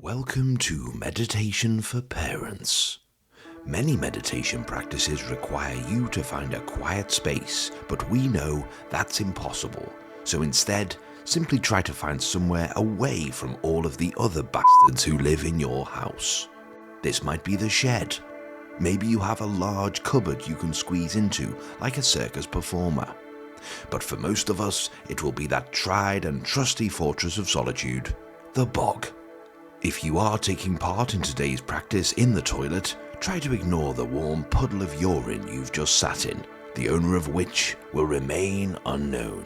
Welcome to Meditation for Parents. Many meditation practices require you to find a quiet space, but we know that's impossible. So instead, simply try to find somewhere away from all of the other bastards who live in your house. This might be the shed. Maybe you have a large cupboard you can squeeze into, like a circus performer. But for most of us, it will be that tried and trusty fortress of solitude, the bog. If you are taking part in today's practice in the toilet, try to ignore the warm puddle of urine you've just sat in, the owner of which will remain unknown.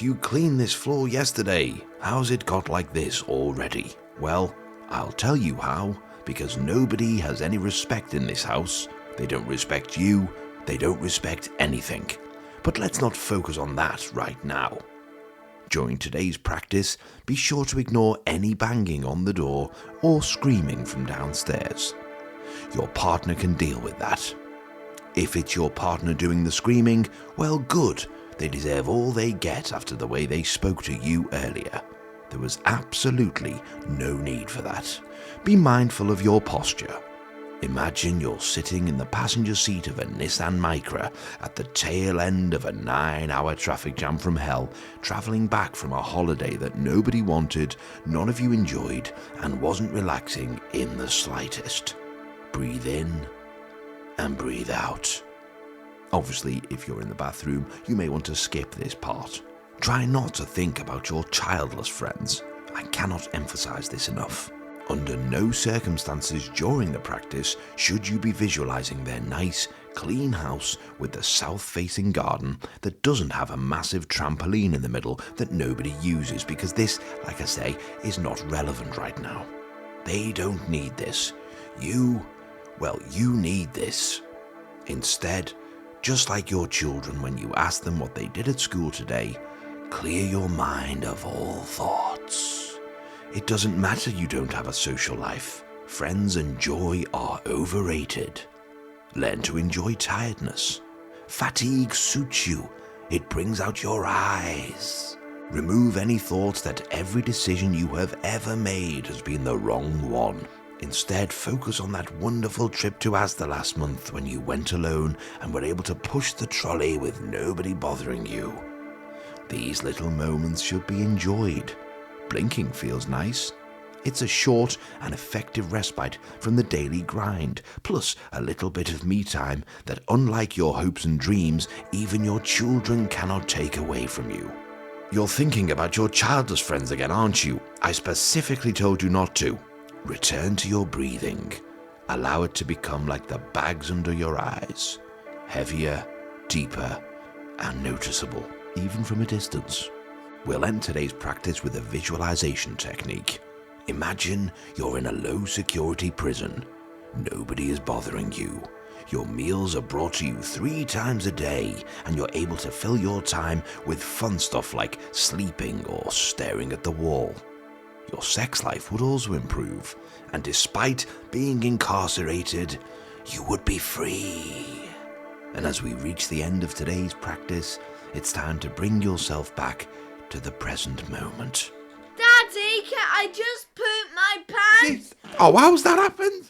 You cleaned this floor yesterday. How's it got like this already? Well, I'll tell you how, because nobody has any respect in this house. They don't respect you, they don't respect anything. But let's not focus on that right now. During today's practice, be sure to ignore any banging on the door or screaming from downstairs. Your partner can deal with that. If it's your partner doing the screaming, well, good. They deserve all they get after the way they spoke to you earlier. There was absolutely no need for that. Be mindful of your posture. Imagine you're sitting in the passenger seat of a Nissan Micra at the tail end of a 9-hour traffic jam from hell, travelling back from a holiday that nobody wanted, none of you enjoyed, and wasn't relaxing in the slightest. Breathe in and breathe out. Obviously, if you're in the bathroom, you may want to skip this part. Try not to think about your childless friends. I cannot emphasize this enough. Under no circumstances during the practice should you be visualizing their nice, clean house with the south-facing garden that doesn't have a massive trampoline in the middle that nobody uses, because this, like I say, is not relevant right now. They don't need this. You need this. Instead, just like your children when you ask them what they did at school today, clear your mind of all thoughts. It doesn't matter you don't have a social life. Friends and joy are overrated. Learn to enjoy tiredness. Fatigue suits you. It brings out your eyes. Remove any thoughts that every decision you have ever made has been the wrong one. Instead, focus on that wonderful trip to Asda last month when you went alone and were able to push the trolley with nobody bothering you. These little moments should be enjoyed. Blinking feels nice. It's a short and effective respite from the daily grind, plus a little bit of me time that, unlike your hopes and dreams, even your children cannot take away from you. You're thinking about your childless friends again, aren't you? I specifically told you not to. Return to your breathing. Allow it to become like the bags under your eyes. Heavier, deeper, and noticeable, even from a distance. We'll end today's practice with a visualization technique. Imagine you're in a low-security prison. Nobody is bothering you. Your meals are brought to you 3 times a day, and you're able to fill your time with fun stuff like sleeping or staring at the wall. Your sex life would also improve, and despite being incarcerated, you would be free. And as we reach the end of today's practice, it's time to bring yourself back to the present moment. Daddy, can I just poop my pants? Oh, how's that happened?